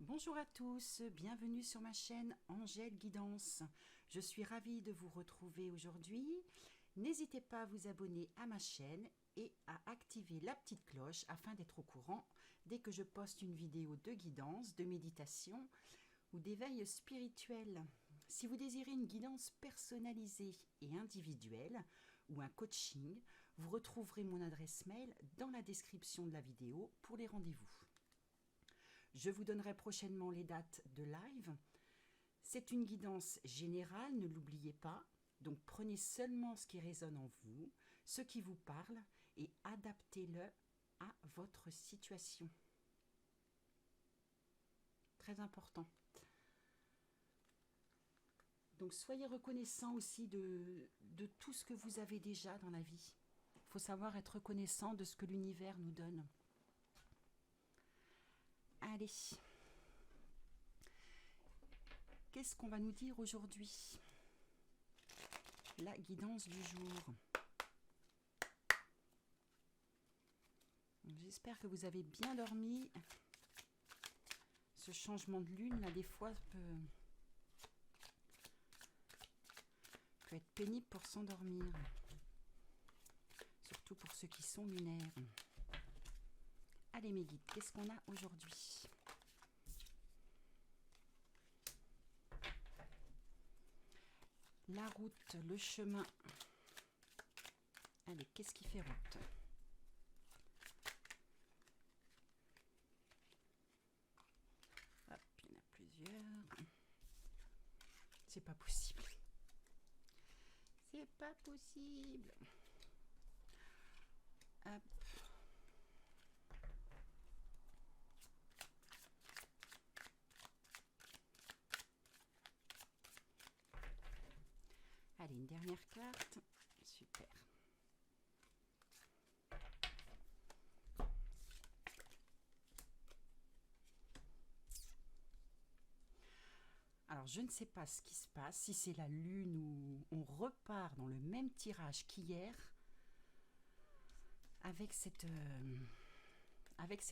Bonjour à tous, bienvenue sur ma chaîne Angèle Guidance. Je suis ravie de vous retrouver aujourd'hui. N'hésitez pas à vous abonner à ma chaîne et à activer la petite cloche afin d'être au courant dès que je poste une vidéo de guidance, de méditation ou d'éveil spirituel. Si vous désirez une guidance personnalisée et individuelle ou un coaching, vous retrouverez mon adresse mail dans la description de la vidéo pour les rendez-vous. Je vous donnerai prochainement les dates de live. C'est une guidance générale, ne l'oubliez pas. Donc prenez seulement ce qui résonne en vous, ce qui vous parle, et adaptez-le à votre situation. Très important. Donc soyez reconnaissant aussi de tout ce que vous avez déjà dans la vie. Il faut savoir être reconnaissant de ce que l'univers nous donne. Allez. Qu'est-ce qu'on va nous dire aujourd'hui? La guidance du jour. J'espère que vous avez bien dormi. Ce changement de lune, là, des fois, peut être pénible pour s'endormir. Surtout pour ceux qui sont lunaires. Allez mes guides, qu'est-ce qu'on a aujourd'hui? La route, le chemin. Allez, qu'est-ce qui fait route? Hop, il y en a plusieurs. C'est pas possible. C'est pas possible. Hop. Allez, une dernière carte. Super. Alors, je ne sais pas ce qui se passe, si c'est la lune ou on repart dans le même tirage qu'hier avec cette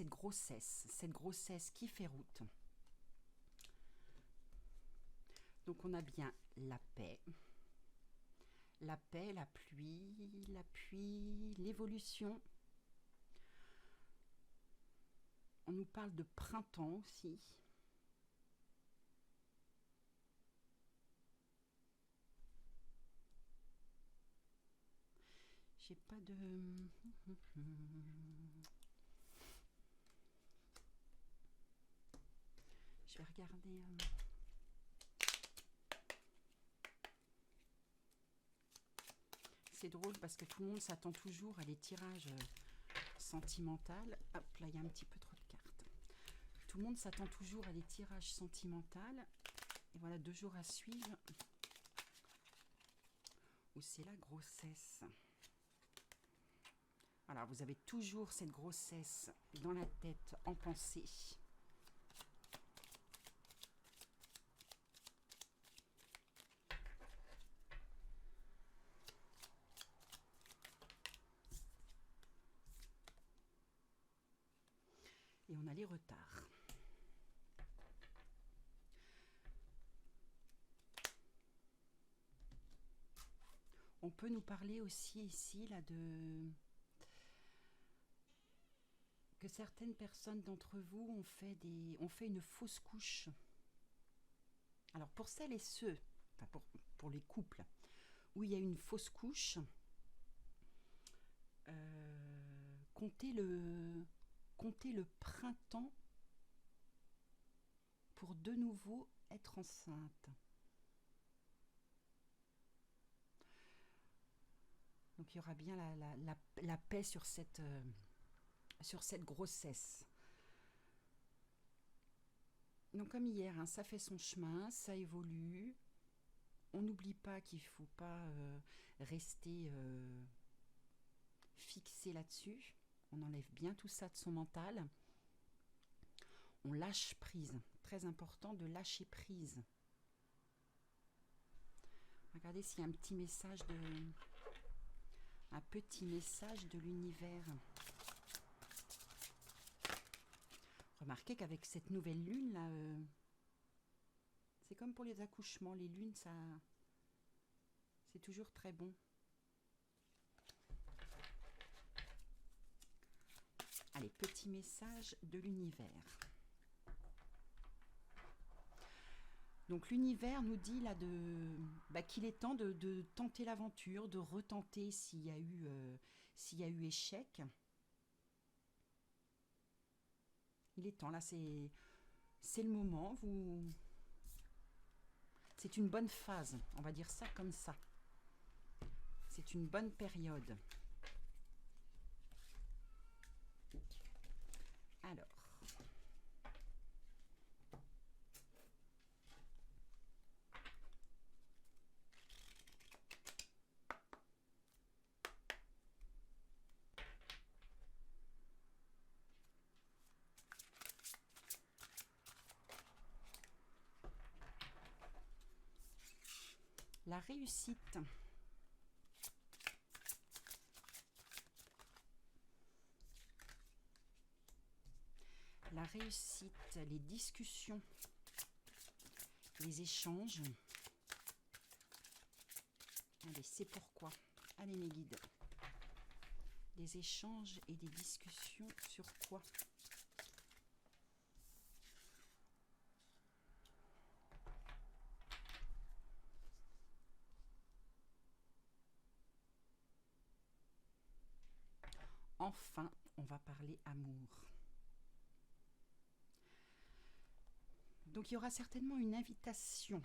grossesse qui fait route. Donc, on a bien la paix, la pluie, l'évolution. On nous parle de printemps aussi. J'ai pas de... Je vais regarder... C'est drôle parce que tout le monde s'attend toujours à des tirages sentimentaux. Hop, là, il y a un petit peu trop de cartes. Tout le monde s'attend toujours à des tirages sentimentaux. Et voilà, 2 jours à suivre. Où c'est la grossesse. Alors, vous avez toujours cette grossesse dans la tête, en pensée. Et on a les retards. On peut nous parler aussi ici là de... que certaines personnes d'entre vous ont fait une fausse couche. Alors pour celles et ceux, enfin pour les couples, où il y a une fausse couche, comptez le printemps pour de nouveau être enceinte. Donc il y aura bien la paix sur cette grossesse. Donc comme hier, hein, ça fait son chemin, ça évolue. On n'oublie pas qu'il ne faut pas rester fixé là-dessus. On enlève bien tout ça de son mental. On lâche prise. Très important de lâcher prise. Regardez s'il y a un petit message de l'univers. remarqué qu'avec cette nouvelle lune là, c'est comme pour les accouchements, les lunes, ça, c'est toujours très bon. Allez, petit message de l'univers. Donc l'univers nous dit là qu'il est temps de tenter l'aventure, de retenter s'il y a eu échec. Il est temps là, c'est le moment. C'est une bonne phase, on va dire ça comme ça. C'est une bonne période. Alors. La réussite. La réussite, les discussions, les échanges. Allez, c'est pourquoi. Allez mes guides. Des échanges et des discussions sur quoi? Enfin, on va parler amour. Donc il y aura certainement une invitation.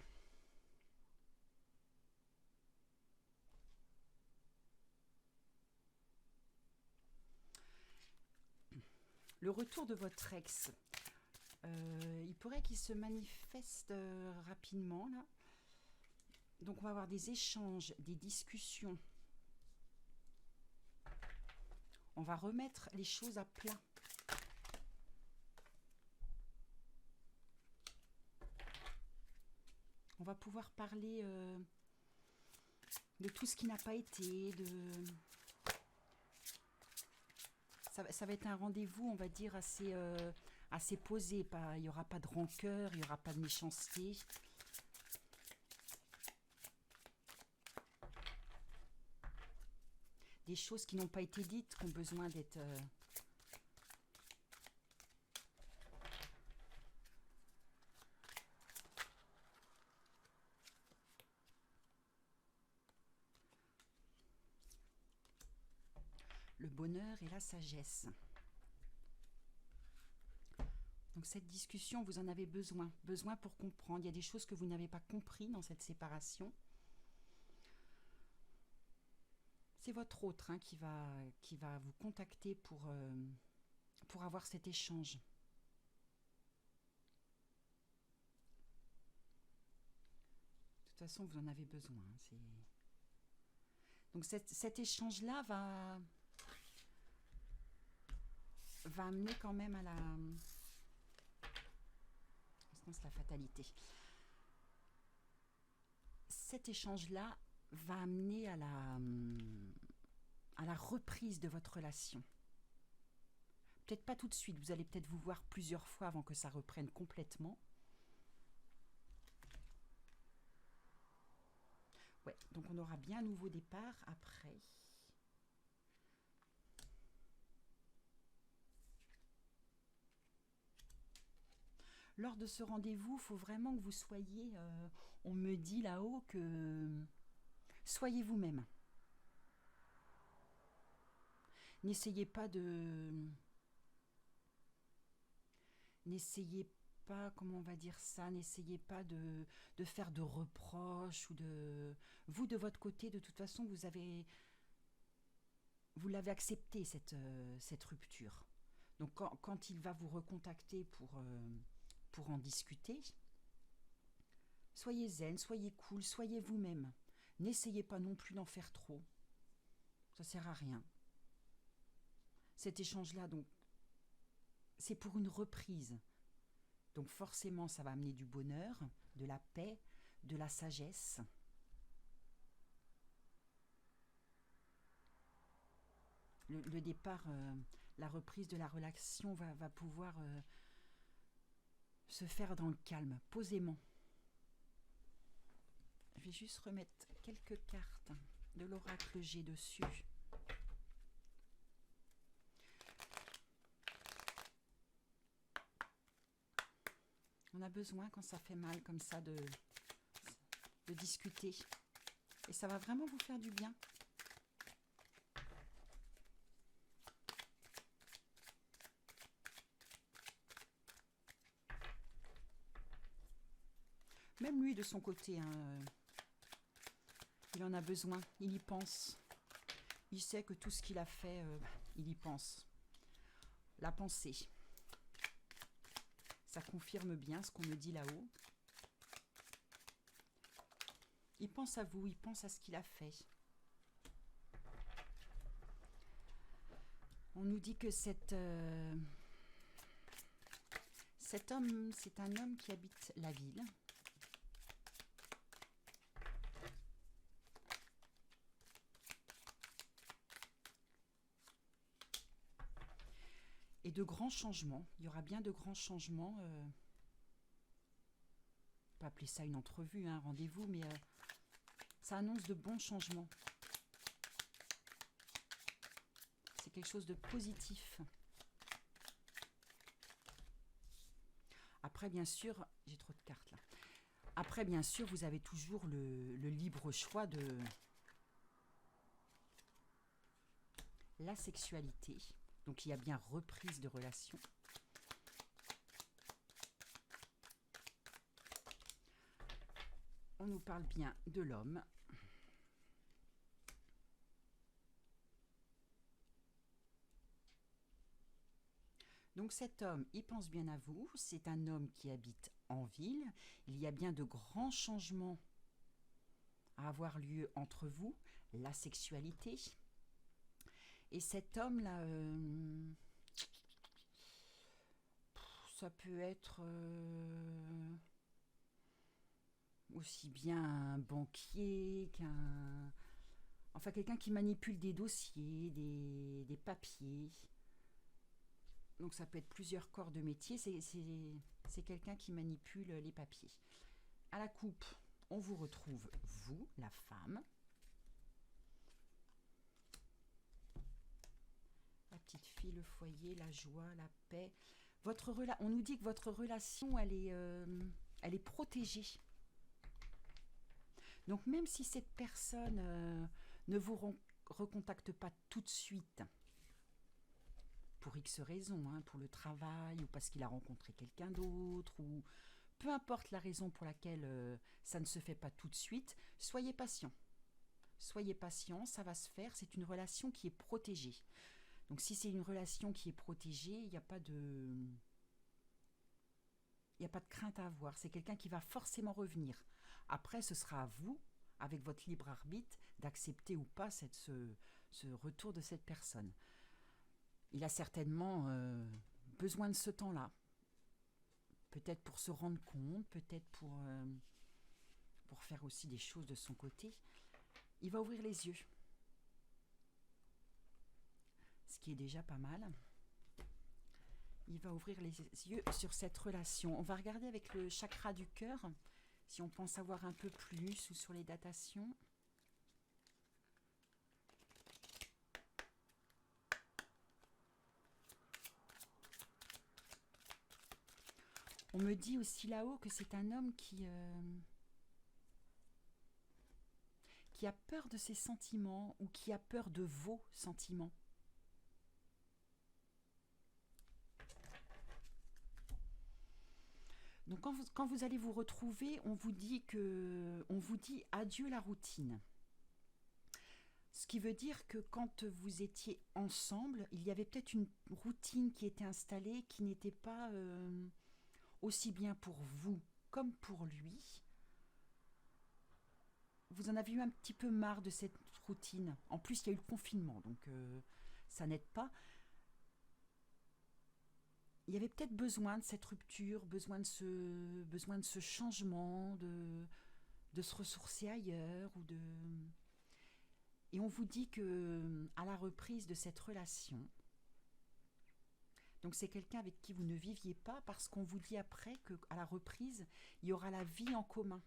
Le retour de votre ex, il pourrait qu'il se manifeste rapidement là. Donc on va avoir des échanges, des discussions. On va remettre les choses à plat. On va pouvoir parler de tout ce qui n'a pas été, ça va être un rendez-vous, on va dire, assez posé. Il n'y aura pas de rancœur, il n'y aura pas de méchanceté. Des choses qui n'ont pas été dites, qui ont besoin d'être... Le bonheur et la sagesse. Donc cette discussion, vous en avez besoin pour comprendre. Il y a des choses que vous n'avez pas compris dans cette séparation. C'est votre autre qui va vous contacter pour avoir cet échange. De toute façon, vous en avez besoin. Donc cet échange-là va amener quand même à la fatalité. Cet échange-là va amener à la reprise de votre relation. Peut-être pas tout de suite, vous allez peut-être vous voir plusieurs fois avant que ça reprenne complètement. Ouais, donc on aura bien un nouveau départ après. Lors de ce rendez-vous, il faut vraiment que vous soyez, on me dit là-haut que soyez vous-même. N'essayez pas, comment on va dire ça, n'essayez pas de faire de reproches ou de... Vous, de votre côté, de toute façon, vous l'avez accepté, cette rupture. Donc quand il va vous recontacter pour en discuter, soyez zen, soyez cool, soyez vous-même. N'essayez pas non plus d'en faire trop. Ça sert à rien. Cet échange-là, donc, c'est pour une reprise. Donc forcément, ça va amener du bonheur, de la paix, de la sagesse. Le départ, la reprise de la relation va pouvoir se faire dans le calme, posément. Je vais juste remettre quelques cartes de l'oracle G dessus. On a besoin, quand ça fait mal comme ça, de discuter. Et ça va vraiment vous faire du bien. Même lui, de son côté, hein, il en a besoin, il y pense. Il sait que tout ce qu'il a fait, il y pense. La pensée. Ça confirme bien ce qu'on me dit là-haut. Il pense à vous, il pense à ce qu'il a fait. On nous dit que cet homme, c'est un homme qui habite la ville. Et de grands changements. Il y aura bien de grands changements. On peut appeler ça une entrevue, un rendez-vous, mais ça annonce de bons changements. C'est quelque chose de positif. Après, bien sûr, j'ai trop de cartes là. Après, bien sûr, vous avez toujours le libre choix de la sexualité. Donc, il y a bien reprise de relation. On nous parle bien de l'homme. Donc cet homme, il pense bien à vous. C'est un homme qui habite en ville. Il y a bien de grands changements à avoir lieu entre vous. La sexualité. Et cet homme-là, ça peut être aussi bien un banquier qu'un... Enfin, quelqu'un qui manipule des dossiers, des papiers. Donc ça peut être plusieurs corps de métier. C'est quelqu'un qui manipule les papiers. À la coupe, on vous retrouve, vous, la femme. La petite fille, le foyer, la joie, la paix. On nous dit que votre relation, elle est protégée. Donc même si cette personne ne vous recontacte pas tout de suite, pour X raisons, hein, pour le travail, ou parce qu'il a rencontré quelqu'un d'autre, ou peu importe la raison pour laquelle ça ne se fait pas tout de suite, soyez patient. Soyez patient, ça va se faire, c'est une relation qui est protégée. Donc si c'est une relation qui est protégée, il n'y a pas de crainte à avoir. C'est quelqu'un qui va forcément revenir. Après, ce sera à vous, avec votre libre arbitre, d'accepter ou pas ce retour de cette personne. Il a certainement besoin de ce temps-là. Peut-être pour se rendre compte, peut-être pour faire aussi des choses de son côté. Il va ouvrir les yeux. Ce qui est déjà pas mal. Il va ouvrir les yeux sur cette relation. On va regarder avec le chakra du cœur, si on pense savoir un peu plus, ou sur les datations. On me dit aussi là-haut que c'est un homme qui a peur de ses sentiments, ou qui a peur de vos sentiments. Donc quand vous allez vous retrouver, on vous dit adieu la routine. Ce qui veut dire que quand vous étiez ensemble, il y avait peut-être une routine qui était installée, qui n'était pas aussi bien pour vous comme pour lui. Vous en avez eu un petit peu marre de cette routine. En plus, il y a eu le confinement, donc ça n'aide pas. Il y avait peut-être besoin de cette rupture, besoin de ce changement, de se ressourcer ailleurs. Et on vous dit que à la reprise de cette relation, Donc c'est quelqu'un avec qui vous ne viviez pas parce qu'on vous dit après qu'à la reprise, il y aura la vie en commun.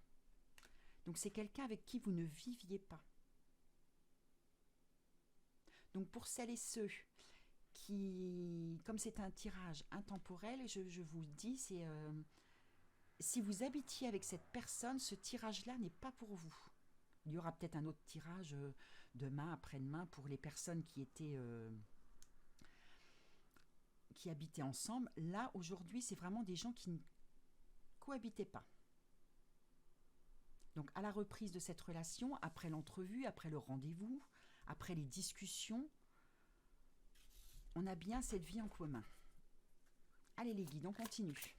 Donc c'est quelqu'un avec qui vous ne viviez pas. Donc pour celles et ceux qui, comme c'est un tirage intemporel, je vous le dis, c'est si vous habitiez avec cette personne, ce tirage-là n'est pas pour vous. Il y aura peut-être un autre tirage demain, après-demain, pour les personnes qui habitaient ensemble. Là, aujourd'hui, c'est vraiment des gens qui ne cohabitaient pas. Donc, à la reprise de cette relation, après l'entrevue, après le rendez-vous, après les discussions, on a bien cette vie en commun. Allez les guides, on continue.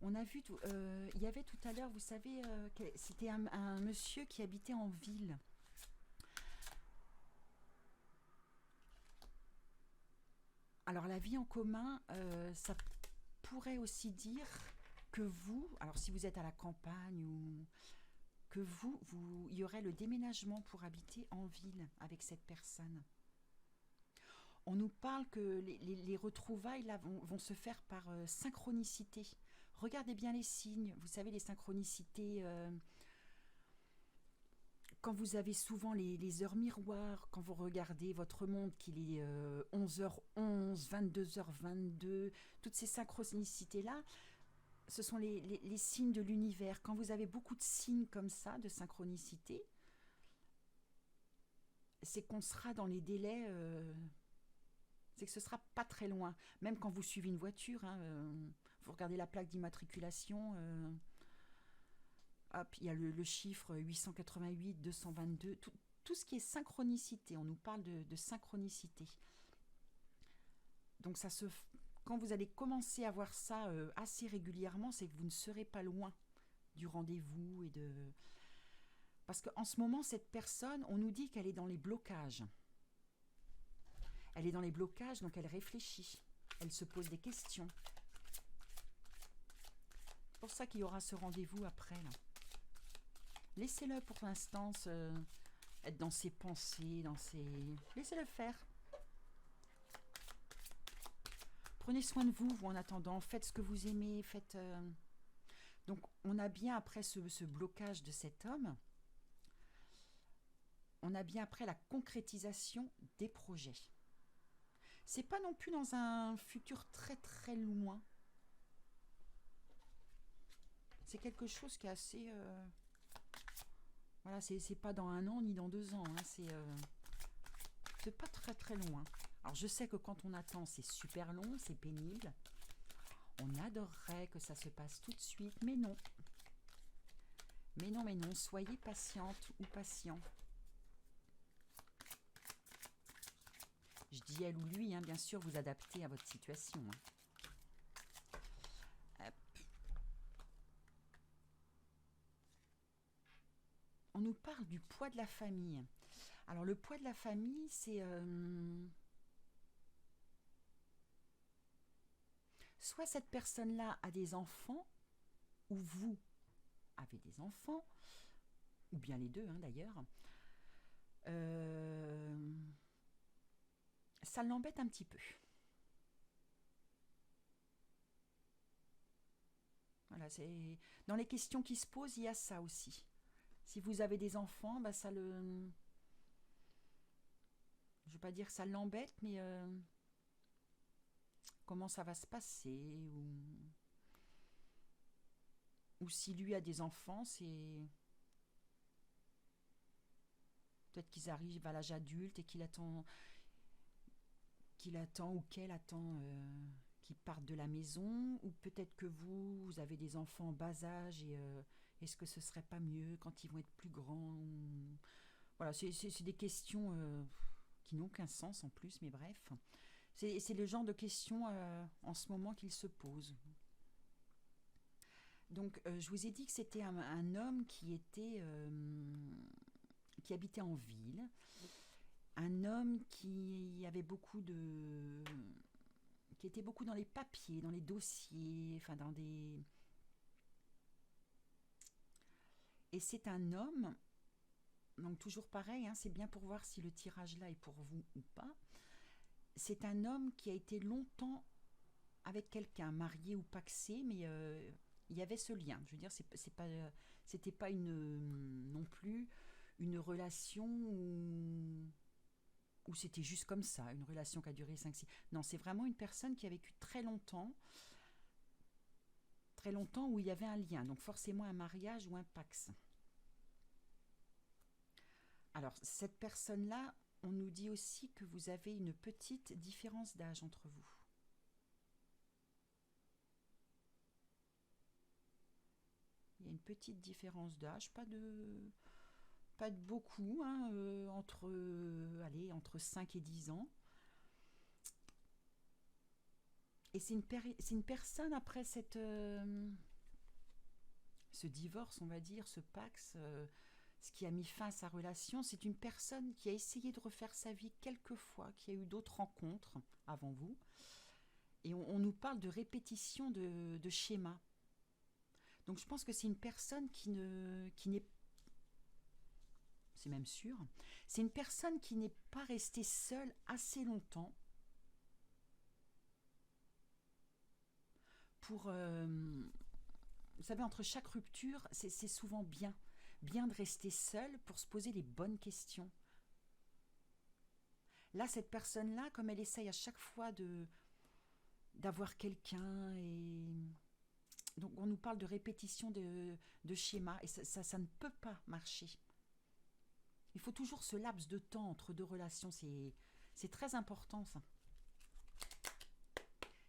On a vu, il y avait tout à l'heure, vous savez, c'était un monsieur qui habitait en ville. Alors la vie en commun, ça pourrait aussi dire que vous, alors si vous êtes à la campagne ou que il y aurait le déménagement pour habiter en ville avec cette personne. On nous parle que les retrouvailles là, vont se faire par synchronicité. Regardez bien les signes, vous savez les synchronicités, quand vous avez souvent les heures miroirs, quand vous regardez votre montre qu'il est 11h11, 22h22, toutes ces synchronicités-là, ce sont les signes de l'univers. Quand vous avez beaucoup de signes comme ça, de synchronicité, c'est qu'on sera dans les délais, c'est que ce sera pas très loin. Même quand vous suivez une voiture, hein, vous regardez la plaque d'immatriculation, hop, il y a le chiffre 888, 222, tout ce qui est synchronicité, on nous parle de synchronicité. Donc quand vous allez commencer à voir ça assez régulièrement, c'est que vous ne serez pas loin du rendez-vous parce qu'en ce moment, cette personne, on nous dit qu'elle est dans les blocages. Elle est dans les blocages, donc elle réfléchit. Elle se pose des questions. C'est pour ça qu'il y aura ce rendez-vous après, là. Laissez-le pour l'instant être dans ses pensées, laissez-le faire. Prenez soin de vous, en attendant. Faites ce que vous aimez. Donc, on a bien après ce blocage de cet homme, on a bien après la concrétisation des projets. C'est pas non plus dans un futur très très loin. C'est quelque chose qui est assez... Voilà, c'est pas dans 1 an ni dans 2 ans. Hein, c'est pas très très loin. Alors je sais que quand on attend, c'est super long, c'est pénible. On adorerait que ça se passe tout de suite, mais non. Mais non, soyez patiente ou patient. Je dis elle ou lui, hein, bien sûr, vous adaptez à votre situation. Hein. On nous parle du poids de la famille. Alors le poids de la famille, c'est... soit cette personne-là a des enfants, ou vous avez des enfants, ou bien les deux hein, d'ailleurs. Ça l'embête un petit peu. Voilà, c'est dans les questions qui se posent, il y a ça aussi. Si vous avez des enfants, bah ça le... Je ne veux pas dire que ça l'embête, mais comment ça va se passer ou si lui a des enfants, c'est... Peut-être qu'ils arrivent à l'âge adulte et qu'il attend ou qu'elle attend qu'ils partent de la maison, ou peut-être que vous avez des enfants en bas âge et est-ce que ce serait pas mieux quand ils vont être plus grands Voilà, c'est des questions qui n'ont qu'un sens en plus, mais bref. C'est le genre de questions en ce moment qu'il se pose. Donc, je vous ai dit que c'était un homme qui habitait en ville, un homme qui était beaucoup dans les papiers, dans les dossiers, enfin dans des... Et c'est un homme Donc toujours pareil, hein, c'est bien pour voir si le tirage là est pour vous ou pas. C'est un homme qui a été longtemps avec quelqu'un, marié ou pacsé, mais il y avait ce lien. Je veux dire, c'était pas non plus une relation où c'était juste comme ça, une relation qui a duré 5-6. Non, c'est vraiment une personne qui a vécu très longtemps où il y avait un lien, donc forcément un mariage ou un pax. Alors, cette personne-là, on nous dit aussi que vous avez une petite différence d'âge entre vous. Il y a une petite différence d'âge, pas de beaucoup, hein, entre 5 et 10 ans. Et c'est une personne après ce divorce, on va dire, ce pax, ce qui a mis fin à sa relation, c'est une personne qui a essayé de refaire sa vie quelques fois, qui a eu d'autres rencontres avant vous. Et on nous parle de répétition de schémas. Donc je pense que c'est une personne qui n'est, c'est même sûr, c'est une personne qui n'est pas restée seule assez longtemps pour... vous savez, entre chaque rupture, c'est souvent bien de rester seule pour se poser les bonnes questions. Là, cette personne-là, comme elle essaye à chaque fois d'avoir quelqu'un, et donc on nous parle de répétition de schémas, et ça ne peut pas marcher. Il faut toujours ce laps de temps entre deux relations, c'est très important ça.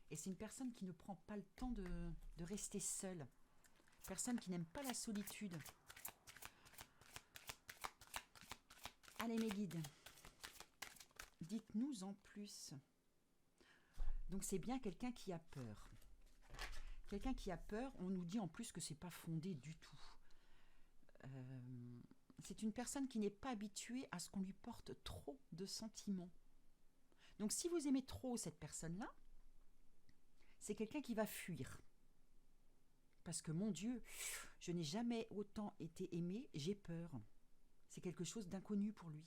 Et c'est une personne qui ne prend pas le temps de rester seule. Personne qui n'aime pas la solitude. Allez mes guides, dites-nous en plus. Donc c'est bien quelqu'un qui a peur. Quelqu'un qui a peur, on nous dit en plus que c'est pas fondé du tout. C'est une personne qui n'est pas habituée à ce qu'on lui porte trop de sentiments. Donc si vous aimez trop cette personne-là, c'est quelqu'un qui va fuir. Parce que mon Dieu, je n'ai jamais autant été aimée, j'ai peur. C'est quelque chose d'inconnu pour lui.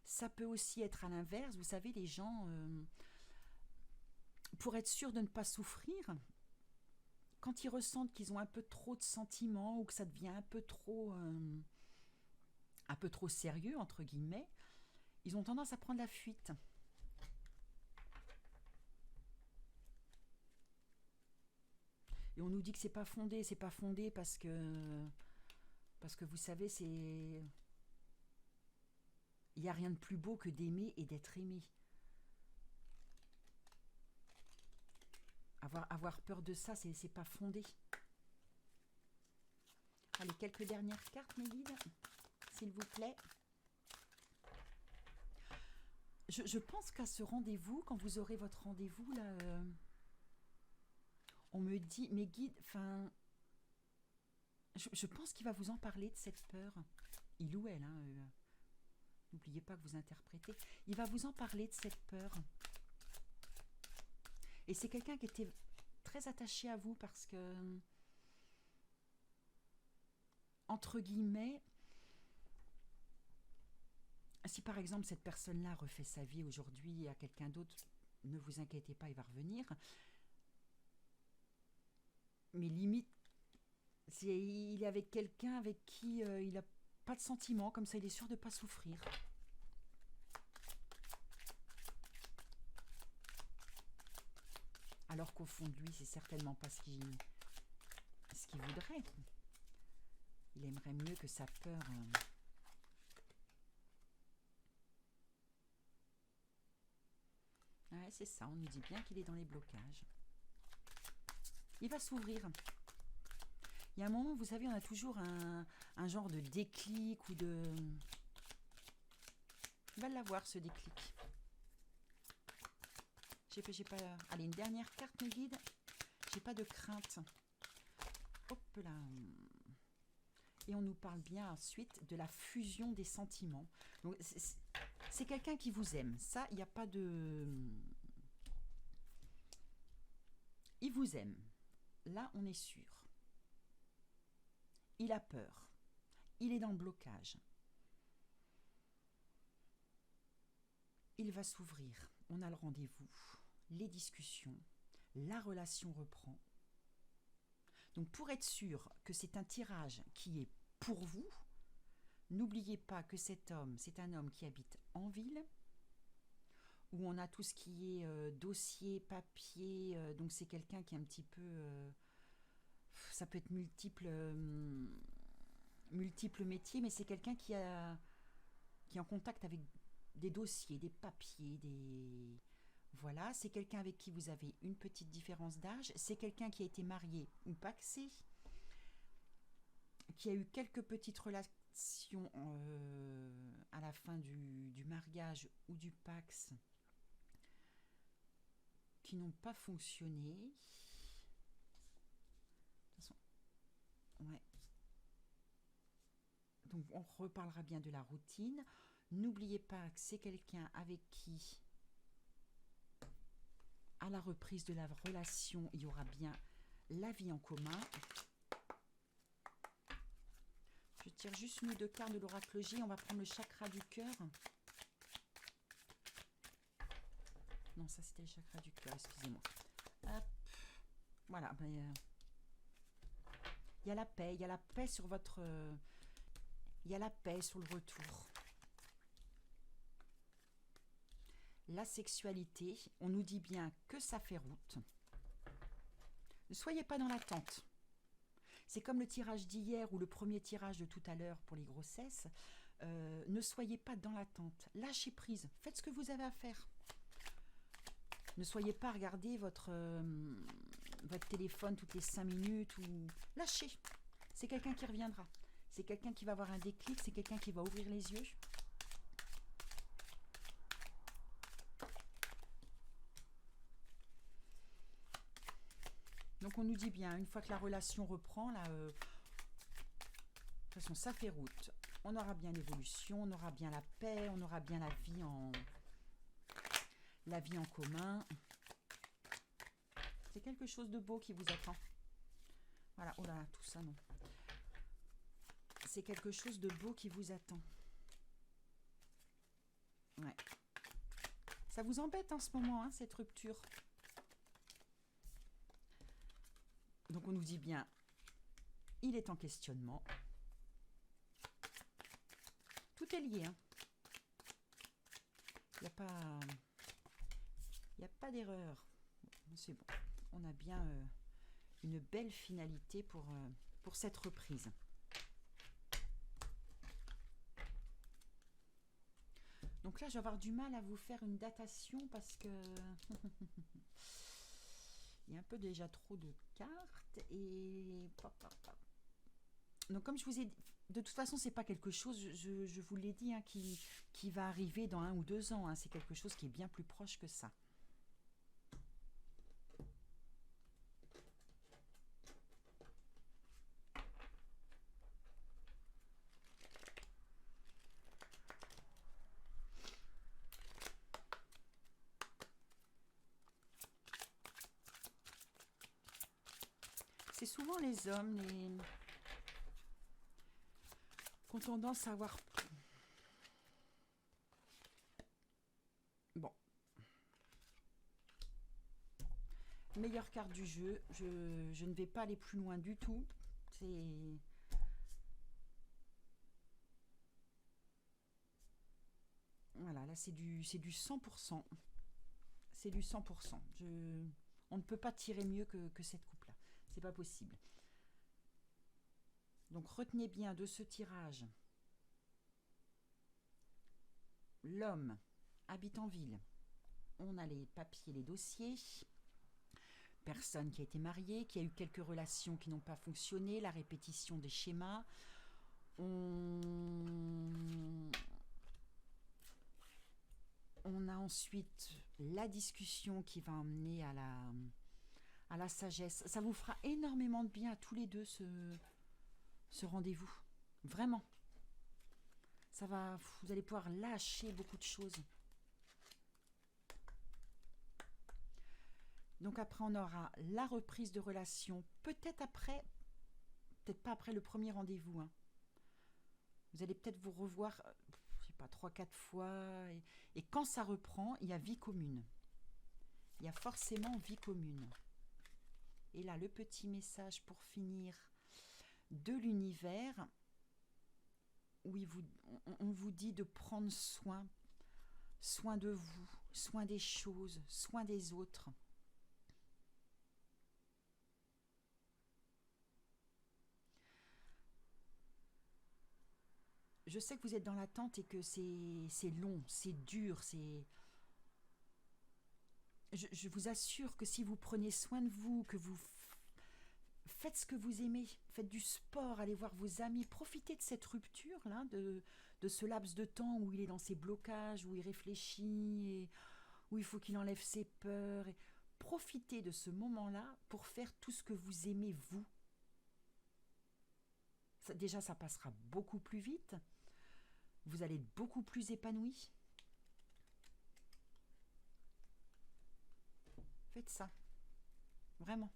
Ça peut aussi être à l'inverse, vous savez, les gens, pour être sûrs de ne pas souffrir, quand ils ressentent qu'ils ont un peu trop de sentiments ou que ça devient un peu trop sérieux, entre guillemets, ils ont tendance à prendre la fuite. Et on nous dit que c'est pas fondé parce que vous savez, il n'y a rien de plus beau que d'aimer et d'être aimé. Avoir peur de ça, c'est pas fondé. Allez, quelques dernières cartes, mes guides, s'il vous plaît. Je pense qu'à ce rendez-vous, quand vous aurez votre rendez-vous, là, on me dit, mes guides, enfin, je pense qu'il va vous en parler de cette peur. Il ou elle, hein, n'oubliez pas que vous interprétez. Il va vous en parler de cette peur. Et c'est quelqu'un qui était très attaché à vous parce que, entre guillemets, si par exemple cette personne-là refait sa vie aujourd'hui à quelqu'un d'autre, ne vous inquiétez pas, il va revenir. Mais limite, il est avec quelqu'un avec qui il n'a pas de sentiments, comme ça il est sûr de ne pas souffrir. Alors qu'au fond de lui, c'est certainement pas ce qu'il voudrait. Il aimerait mieux que sa peur... Ouais, c'est ça, on nous dit bien qu'il est dans les blocages. Il va s'ouvrir. Il y a un moment, vous savez, on a toujours un genre de déclic ou de... Il va l'avoir, ce déclic. J'ai pas... Allez, une dernière carte, mes guides. J'ai pas de crainte. Hop là. Et on nous parle bien ensuite de la fusion des sentiments. Donc, c'est quelqu'un qui vous aime. Ça, il n'y a pas de... Il vous aime. Là, on est sûr. Il a peur. il est dans le blocage. Il va s'ouvrir, on a le rendez-vous, les discussions, la relation reprend. Donc pour être sûr que c'est un tirage qui est pour vous, n'oubliez pas que cet homme, c'est un homme qui habite en ville, où on a tout ce qui est dossier, papier, donc c'est quelqu'un qui est un petit peu... ça peut être multiples métiers, mais c'est quelqu'un qui est en contact avec des dossiers, des papiers, des... Voilà, c'est quelqu'un avec qui vous avez une petite différence d'âge, c'est quelqu'un qui a été marié ou pacsé, qui a eu quelques petites relations à la fin du mariage ou du pax qui n'ont pas fonctionné. De toute façon, ouais. Donc on reparlera bien de la routine. N'oubliez pas que c'est quelqu'un avec qui, à la reprise de la relation, il y aura bien la vie en commun. Je tire juste une ou deux cartes de l'oracle J. On va prendre le chakra du cœur. Non, ça c'était le chakra du cœur, excusez-moi. Hop. Voilà. Il y a la paix. Il y a la paix sur votre... il y a la paix sur le retour. La sexualité, on nous dit bien que ça fait route. Ne soyez pas dans l'attente. C'est comme le tirage d'hier ou le premier tirage de tout à l'heure pour les grossesses. Ne soyez pas dans l'attente. Lâchez prise. Faites ce que vous avez à faire. Ne soyez pas à regarder votre téléphone toutes les 5 minutes. Lâchez. C'est quelqu'un qui reviendra. C'est quelqu'un qui va avoir un déclic. C'est quelqu'un qui va ouvrir les yeux. Donc on nous dit bien, une fois que la relation reprend, là, de toute façon ça fait route. On aura bien l'évolution, on aura bien la paix, on aura bien la vie en commun. C'est quelque chose de beau qui vous attend. Voilà, oh là là, tout ça non. C'est quelque chose de beau qui vous attend. Ouais. Ça vous embête en ce moment, hein, cette rupture. Donc on nous dit bien, il est en questionnement. Tout est lié. Hein. Il n'y a pas d'erreur. C'est bon. On a bien une belle finalité pour cette reprise. Donc là, je vais avoir du mal à vous faire une datation parce que... il y a un peu déjà trop de cartes et... Donc comme je vous ai dit, de toute façon, c'est pas quelque chose, je vous l'ai dit, hein, qui va arriver dans 1 ou 2 ans. Hein. C'est quelque chose qui est bien plus proche que ça. C'est souvent les hommes qui ont tendance à avoir... Bon. Meilleure carte du jeu. Je ne vais pas aller plus loin du tout. C'est... Voilà, là c'est du 100%. C'est du 100%. On ne peut pas tirer mieux que cette coupe-là. C'est pas possible. Donc retenez bien de ce tirage. L'homme habite en ville. On a les papiers, les dossiers. Personne qui a été mariée, qui a eu quelques relations qui n'ont pas fonctionné, la répétition des schémas. On a ensuite la discussion qui va emmener à la sagesse. Ça vous fera énormément de bien à tous les deux, ce rendez-vous. Vraiment. Vous allez pouvoir lâcher beaucoup de choses. Donc après, on aura la reprise de relation. Peut-être pas après le premier rendez-vous. Hein. Vous allez peut-être vous revoir, je sais pas, 3, 4 fois. Et quand ça reprend, il y a vie commune. Il y a forcément vie commune. Et là, le petit message pour finir de l'univers, où on vous dit de prendre soin de vous, soin des choses, soin des autres. Je sais que vous êtes dans l'attente et que c'est long, c'est dur, Je vous assure que si vous prenez soin de vous, que vous faites ce que vous aimez, faites du sport, allez voir vos amis, profitez de cette rupture-là, de ce laps de temps où il est dans ses blocages, où il réfléchit, et où il faut qu'il enlève ses peurs. Et profitez de ce moment-là pour faire tout ce que vous aimez, vous. Déjà, ça passera beaucoup plus vite. Vous allez être beaucoup plus épanoui. Faites ça. Vraiment.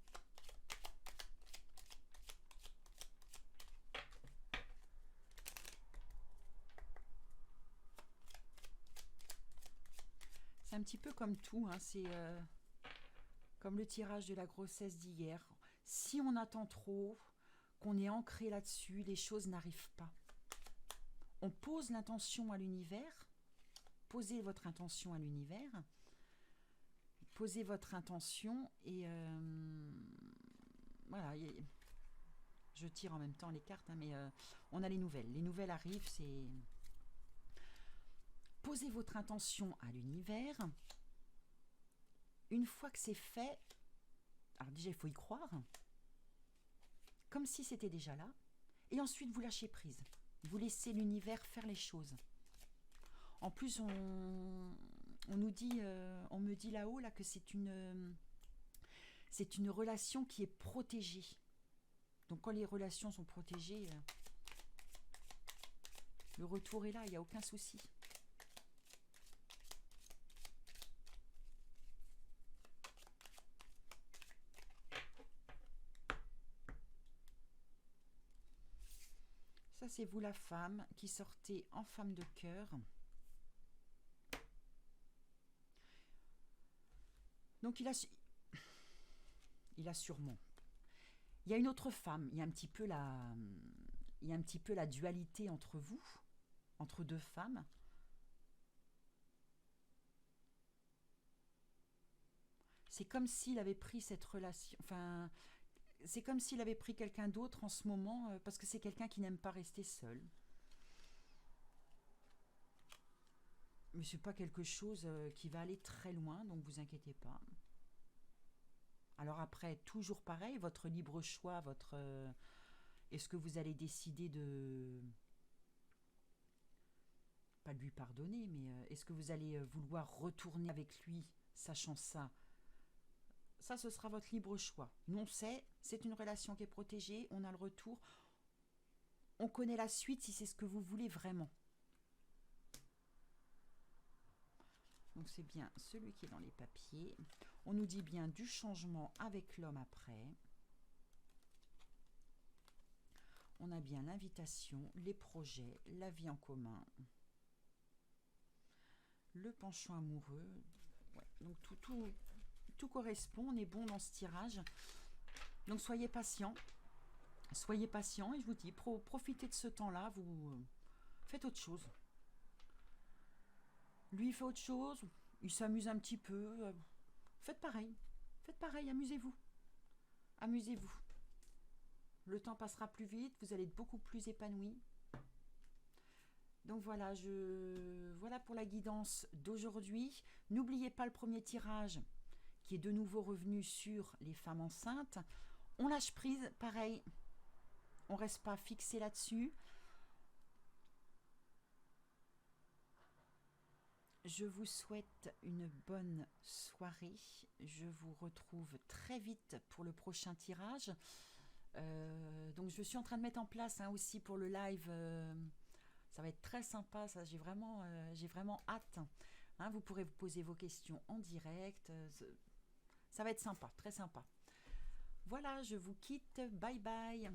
C'est un petit peu comme tout, hein, c'est comme le tirage de la grossesse d'hier. Si on attend trop, qu'on est ancré là-dessus, les choses n'arrivent pas. On pose l'intention à l'univers, posez votre intention à l'univers, posez votre intention et voilà, je tire en même temps les cartes, hein, mais on a les nouvelles. Les nouvelles arrivent, c'est... Posez votre intention à l'univers. Une fois que c'est fait, alors déjà il faut y croire, comme si c'était déjà là, et ensuite vous lâchez prise. Vous laissez l'univers faire les choses. En plus, on nous dit, on me dit là-haut là, que c'est une relation qui est protégée. Donc quand les relations sont protégées, le retour est là, il n'y a aucun souci. Ça, c'est vous la femme qui sortez en femme de cœur. Donc il a sûrement. Il y a une autre femme, il y a un petit peu la dualité entre vous, entre deux femmes. C'est comme s'il avait pris cette relation, enfin, c'est comme s'il avait pris quelqu'un d'autre en ce moment, parce que c'est quelqu'un qui n'aime pas rester seul. Mais c'est pas quelque chose qui va aller très loin, donc vous inquiétez pas. Alors après, toujours pareil, votre libre choix, est-ce que vous allez décider de... Pas de lui pardonner, mais est-ce que vous allez vouloir retourner avec lui, sachant ça? Ça, ce sera votre libre choix. Nous, on sait, c'est une relation qui est protégée, on a le retour. On connaît la suite si c'est ce que vous voulez vraiment. Donc c'est bien celui qui est dans les papiers. On nous dit bien du changement avec l'homme après. On a bien l'invitation, les projets, la vie en commun. Le penchant amoureux. Ouais, donc tout correspond, on est bon dans ce tirage. Donc soyez patient. Soyez patient et je vous dis, profitez de ce temps-là, vous faites autre chose. Lui, il fait autre chose, il s'amuse un petit peu. Faites pareil, amusez-vous. Amusez-vous. Le temps passera plus vite, vous allez être beaucoup plus épanoui. Donc voilà, voilà pour la guidance d'aujourd'hui. N'oubliez pas le premier tirage qui est de nouveau revenu sur les femmes enceintes. On lâche prise, pareil. On ne reste pas fixé là-dessus. Je vous souhaite une bonne soirée. Je vous retrouve très vite pour le prochain tirage. Donc je suis en train de mettre en place aussi pour le live. Ça va être très sympa. Ça, j'ai vraiment hâte. Vous pourrez vous poser vos questions en direct. Ça va être sympa, très sympa. Voilà, je vous quitte. Bye bye.